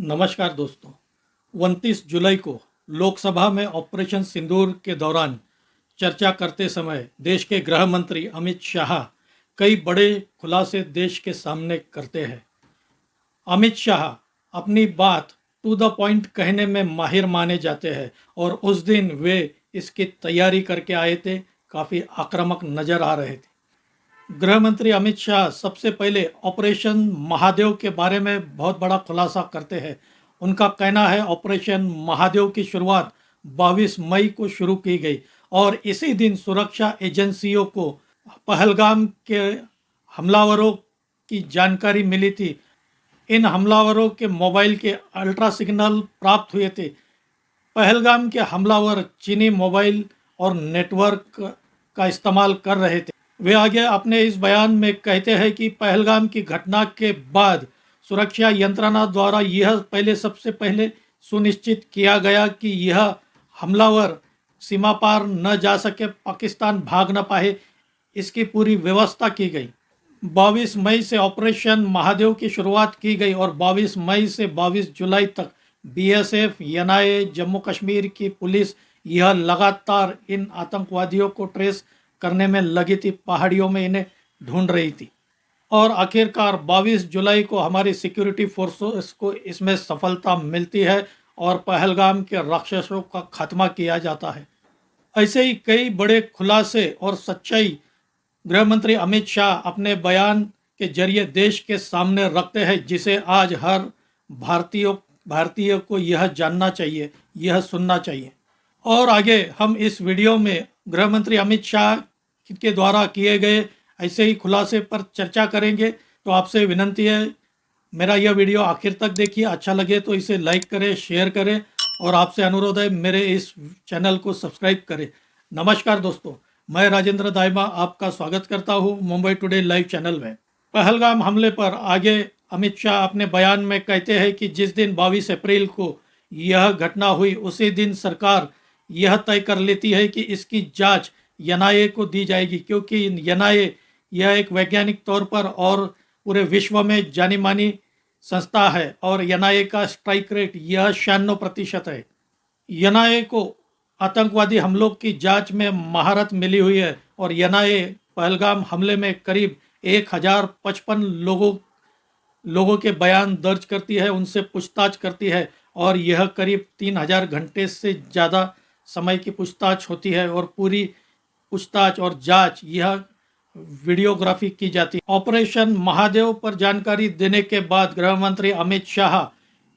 नमस्कार दोस्तों। 29 जुलाई को लोकसभा में ऑपरेशन सिंदूर के दौरान चर्चा करते समय देश के गृह मंत्री अमित शाह कई बड़े खुलासे देश के सामने करते हैं। अमित शाह अपनी बात टू द पॉइंट कहने में माहिर माने जाते हैं और उस दिन वे इसकी तैयारी करके आए थे, काफ़ी आक्रामक नजर आ रहे थे। गृह मंत्री अमित शाह सबसे पहले ऑपरेशन महादेव के बारे में बहुत बड़ा खुलासा करते हैं। उनका कहना है ऑपरेशन महादेव की शुरुआत 22 मई को शुरू की गई और इसी दिन सुरक्षा एजेंसियों को पहलगाम के हमलावरों की जानकारी मिली थी। इन हमलावरों के मोबाइल के अल्ट्रा सिग्नल प्राप्त हुए थे। पहलगाम के हमलावर चीनी मोबाइल और नेटवर्क का इस्तेमाल कर रहे थे। वे आगे अपने इस बयान में कहते हैं कि पहलगाम की घटना के बाद सुरक्षा यंत्रणा द्वारा यह सबसे पहले सुनिश्चित किया गया कि यह हमलावर सीमा पार न जा सके, पाकिस्तान भाग न पाए, इसकी पूरी व्यवस्था की गई। 22 मई से ऑपरेशन महादेव की शुरुआत की गई और 22 मई से 22 जुलाई तक बीएसएफ, एनआईए, जम्मू कश्मीर की पुलिस यह लगातार इन आतंकवादियों को ट्रेस करने में लगी थी, पहाड़ियों में इन्हें ढूंढ रही थी और आखिरकार 22 जुलाई को हमारी सिक्योरिटी फोर्सेस को इसमें सफलता मिलती है और पहलगाम के राक्षसों का खात्मा किया जाता है। ऐसे ही कई बड़े खुलासे और सच्चाई गृह मंत्री अमित शाह अपने बयान के जरिए देश के सामने रखते हैं, जिसे आज हर भारतीय को यह जानना चाहिए, यह सुनना चाहिए। और आगे हम इस वीडियो में गृह मंत्री अमित शाह के द्वारा किए गए ऐसे ही खुलासे पर चर्चा करेंगे। तो आपसे विनंती है, मेरा यह वीडियो आखिर तक देखिए, अच्छा लगे तो इसे लाइक करें, शेयर करें और आपसे अनुरोध है मेरे इस चैनल को सब्सक्राइब करें। नमस्कार दोस्तों, मैं राजेंद्र दाइमा आपका स्वागत करता हूं मुंबई टुडे लाइव चैनल में। पहलगाम हमले पर आगे अमित शाह अपने बयान में कहते हैं कि जिस दिन 22 अप्रैल को यह घटना हुई उसी दिन सरकार यह तय कर लेती है कि इसकी जांच एनआईए को दी जाएगी, क्योंकि एनआईए यह एक वैज्ञानिक तौर पर और पूरे विश्व में जानी मानी संस्था है और एनआईए का स्ट्राइक रेट यह 96% है। एनआईए को आतंकवादी हमलों की जांच में महारत मिली हुई है और एनआईए पहलगाम हमले में करीब 1055 लोगों के बयान दर्ज करती है, उनसे पूछताछ करती है और यह करीब 3000 घंटे से ज़्यादा समय की पूछताछ होती है और पूरी पूछताछ और जांच यह वीडियोग्राफी की जाती है। ऑपरेशन महादेव पर जानकारी देने के बाद गृह मंत्री अमित शाह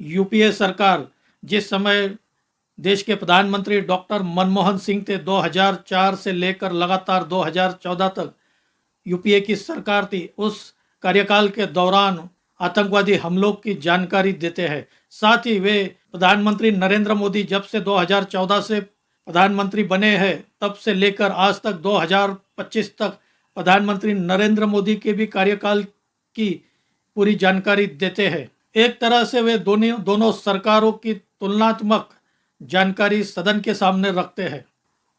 यूपीए सरकार, जिस समय देश के प्रधानमंत्री डॉक्टर मनमोहन सिंह थे, 2004 से लेकर लगातार 2014 तक यूपीए की सरकार थी, उस कार्यकाल के दौरान आतंकवादी हमलों की जानकारी देते हैं। साथ ही वे प्रधानमंत्री नरेंद्र मोदी जब से 2014 से प्रधानमंत्री बने हैं तब से लेकर आज तक 2025 तक प्रधानमंत्री नरेंद्र मोदी के भी कार्यकाल की पूरी जानकारी देते हैं। एक तरह से वे दोनों सरकारों की तुलनात्मक जानकारी सदन के सामने रखते हैं।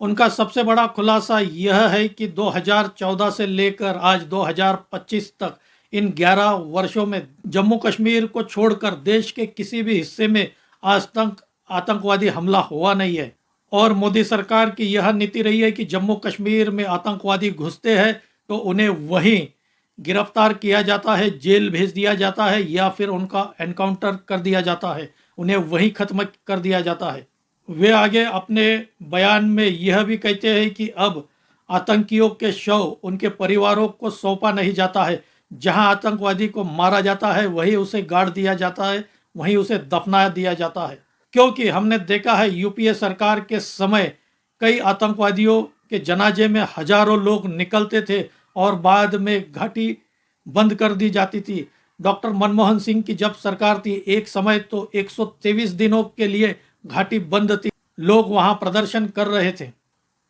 उनका सबसे बड़ा खुलासा यह है कि 2014 से लेकर आज 2025 तक इन 11 वर्षों में जम्मू कश्मीर को छोड़कर देश के किसी भी हिस्से में आज तक आतंकवादी हमला हुआ नहीं है और मोदी सरकार की यह नीति रही है कि जम्मू कश्मीर में आतंकवादी घुसते हैं तो उन्हें वहीं गिरफ्तार किया जाता है, जेल भेज दिया जाता है या फिर उनका एनकाउंटर कर दिया जाता है, उन्हें वहीं खत्म कर दिया जाता है। वे आगे अपने बयान में यह भी कहते हैं कि अब आतंकियों के शव उनके परिवारों को सौंपा नहीं जाता है। जहां आतंकवादी को मारा जाता है वहीं उसे गाड़ दिया जाता है, वहीं उसे दफना दिया जाता है। क्योंकि हमने देखा है यूपीए सरकार के समय कई आतंकवादियों के जनाजे में हजारों लोग निकलते थे और बाद में घाटी बंद कर दी जाती थी। डॉक्टर मनमोहन सिंह की जब सरकार थी, एक समय तो 123 दिनों के लिए घाटी बंद थी, लोग वहां प्रदर्शन कर रहे थे।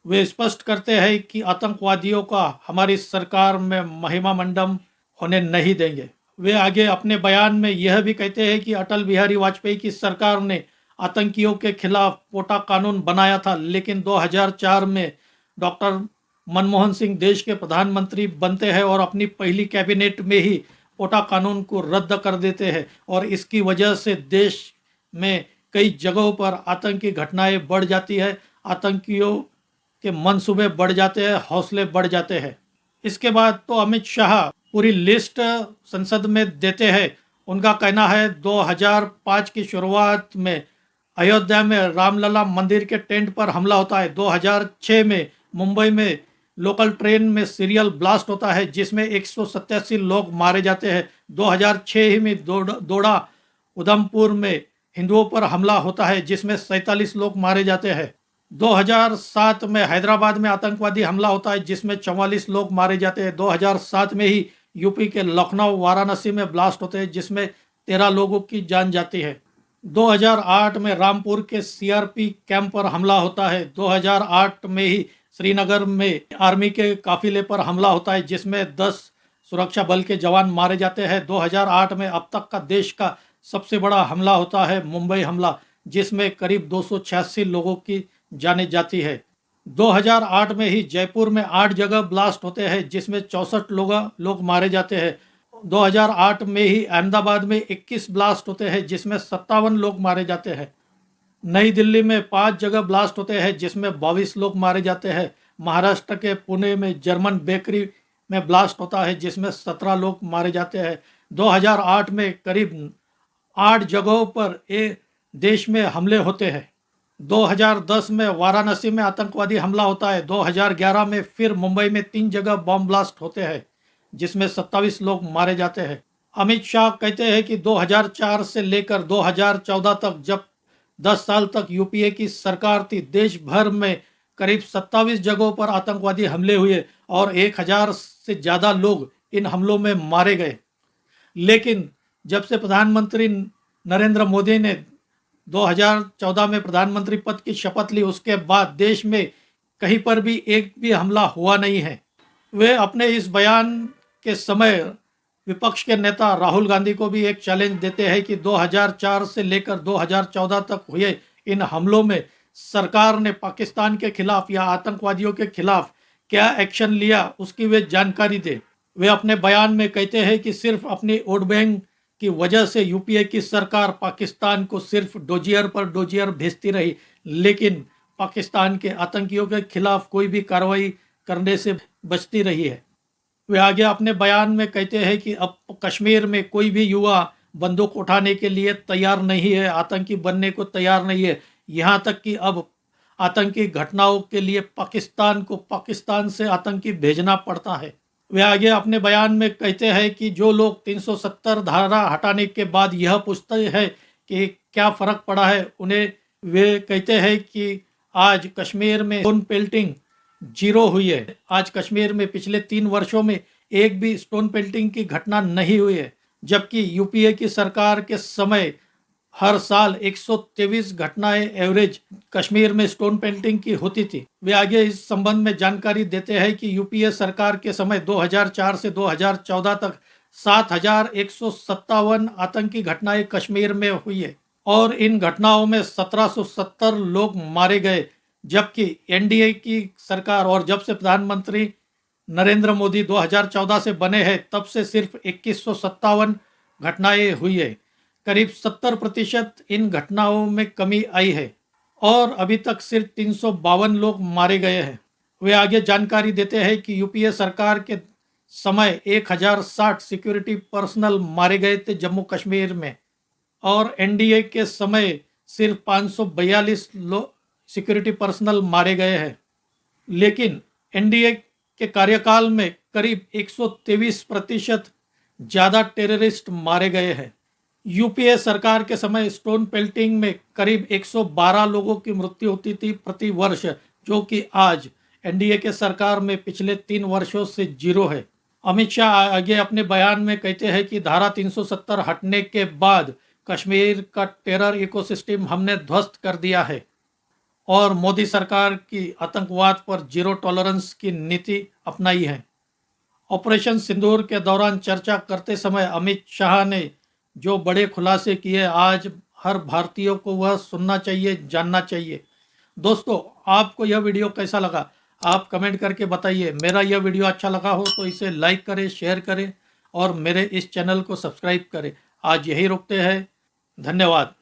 वे स्पष्ट करते हैं कि आतंकवादियों का हमारी सरकार में महिमा मंडन होने नहीं देंगे। वे आगे अपने बयान में यह भी कहते हैं कि अटल बिहारी वाजपेयी की सरकार ने आतंकियों के खिलाफ पोटा कानून बनाया था, लेकिन 2004 में डॉक्टर मनमोहन सिंह देश के प्रधानमंत्री बनते हैं और अपनी पहली कैबिनेट में ही पोटा कानून को रद्द कर देते हैं और इसकी वजह से देश में कई जगहों पर आतंकी घटनाएं बढ़ जाती है, आतंकियों के मंसूबे बढ़ जाते हैं, हौसले बढ़ जाते हैं। इसके बाद तो अमित शाह पूरी लिस्ट संसद में देते हैं। उनका कहना है 2005 की शुरुआत में अयोध्या में रामलला मंदिर के टेंट पर हमला होता है। 2006 में मुंबई में लोकल ट्रेन में सीरियल ब्लास्ट होता है जिसमें 187 लोग मारे जाते हैं। 2006 ही में दोड़ा उधमपुर में हिंदुओं पर हमला होता है जिसमें 47 लोग मारे जाते हैं। 2007 में हैदराबाद में आतंकवादी हमला होता है जिसमें 44 लोग मारे जाते हैं। 2007 में ही यूपी के लखनऊ वाराणसी में ब्लास्ट होते हैं जिसमें 13 लोगों की जान जाती है। 2008 में रामपुर के सीआरपी कैंप पर हमला होता है। 2008 में ही श्रीनगर में आर्मी के काफिले पर हमला होता है जिसमें 10 सुरक्षा बल के जवान मारे जाते हैं। 2008 में अब तक का देश का सबसे बड़ा हमला होता है मुंबई हमला, जिसमें करीब 286 लोगों की जाने जाती है। 2008 में ही जयपुर में 8 जगह ब्लास्ट होते हैं जिसमें 64 लोग मारे जाते हैं। 2008 में ही अहमदाबाद में 21 ब्लास्ट होते हैं जिसमें 57 लोग मारे जाते हैं। नई दिल्ली में 5 जगह ब्लास्ट होते हैं जिसमें 22 लोग मारे जाते हैं। महाराष्ट्र के पुणे में जर्मन बेकरी में ब्लास्ट होता है जिसमें 17 लोग मारे जाते हैं। 2008 में करीब 8 जगहों पर देश में हमले होते हैं। 2010 में वाराणसी में आतंकवादी हमला होता है। 2011 में फिर मुंबई में 3 जगह बॉम्ब ब्लास्ट होते हैं जिसमें 27 लोग मारे जाते हैं। अमित शाह कहते हैं कि 2004 से लेकर 2014 तक, जब 10 साल तक यूपीए की सरकार थी, देश भर में करीब 27 जगहों पर आतंकवादी हमले हुए और 1000 से ज़्यादा लोग इन हमलों में मारे गए। लेकिन जब से प्रधानमंत्री नरेंद्र मोदी ने 2014 में प्रधानमंत्री पद की शपथ ली, उसके बाद देश में कहीं पर भी एक भी हमला हुआ नहीं है। वे अपने इस बयान के समय विपक्ष के नेता राहुल गांधी को भी एक चैलेंज देते हैं कि 2004 से लेकर 2014 तक हुए इन हमलों में सरकार ने पाकिस्तान के खिलाफ या आतंकवादियों के खिलाफ क्या एक्शन लिया, उसकी वे जानकारी दे। वे अपने बयान में कहते हैं कि सिर्फ अपनी वोट बैंक की वजह से यूपीए की सरकार पाकिस्तान को सिर्फ डोजियर पर डोजियर भेजती रही, लेकिन पाकिस्तान के आतंकियों के खिलाफ कोई भी कार्रवाई करने से बचती रही है। वे आगे अपने बयान में कहते हैं कि अब कश्मीर में कोई भी युवा बंदूक उठाने के लिए तैयार नहीं है, आतंकी बनने को तैयार नहीं है। यहाँ तक कि अब आतंकी घटनाओं के लिए पाकिस्तान को पाकिस्तान से आतंकी भेजना पड़ता है। वे आगे अपने बयान में कहते हैं कि जो लोग 370 धारा हटाने के बाद यह पूछते हैं कि क्या फ़र्क पड़ा है, उन्हें वे कहते हैं कि आज कश्मीर में स्टोन पेल्टिंग जीरो हुई है। आज कश्मीर में पिछले 3 वर्षों में एक भी स्टोन पेल्टिंग की घटना नहीं हुई है, जबकि यूपीए की सरकार के समय हर साल 123 घटनाएं एवरेज कश्मीर में स्टोन पेल्टिंग की होती थी। वे आगे इस संबंध में जानकारी देते हैं कि यूपीए सरकार के समय 2004 से 2014 तक 7157 आतंकी घटनाएं कश्मीर में हुई है और इन घटनाओं में 1770 लोग मारे गए, जबकि एनडीए की सरकार और जब से प्रधानमंत्री नरेंद्र मोदी 2014 से बने हैं तब से सिर्फ 2157 घटनाएं हुई है। करीब 70% इन घटनाओं में कमी आई है और अभी तक सिर्फ 352 लोग मारे गए हैं। वे आगे जानकारी देते हैं कि यूपीए सरकार के समय 1060 सिक्योरिटी पर्सनल मारे गए थे जम्मू कश्मीर में और एनडीए के समय सिर्फ 542 सिक्योरिटी पर्सनल मारे गए हैं। लेकिन एनडीए के कार्यकाल में करीब 123% ज़्यादा टेररिस्ट मारे गए हैं। यूपीए सरकार के समय स्टोन पेल्टिंग में करीब 112 लोगों की मृत्यु होती थी प्रति वर्ष, जो कि आज एनडीए के सरकार में पिछले 3 वर्षों से जीरो है। अमित शाह आगे अपने बयान में कहते हैं कि धारा 370 हटने के बाद कश्मीर का टेरर इकोसिस्टम हमने ध्वस्त कर दिया है और मोदी सरकार की आतंकवाद पर जीरो टॉलरेंस की नीति अपनाई है। ऑपरेशन सिंदूर के दौरान चर्चा करते समय अमित शाह ने जो बड़े खुलासे किए, आज हर भारतीय को वह सुनना चाहिए, जानना चाहिए। दोस्तों, आपको यह वीडियो कैसा लगा आप कमेंट करके बताइए। मेरा यह वीडियो अच्छा लगा हो तो इसे लाइक करें, शेयर करें और मेरे इस चैनल को सब्सक्राइब करें। आज यही रुकते हैं। धन्यवाद।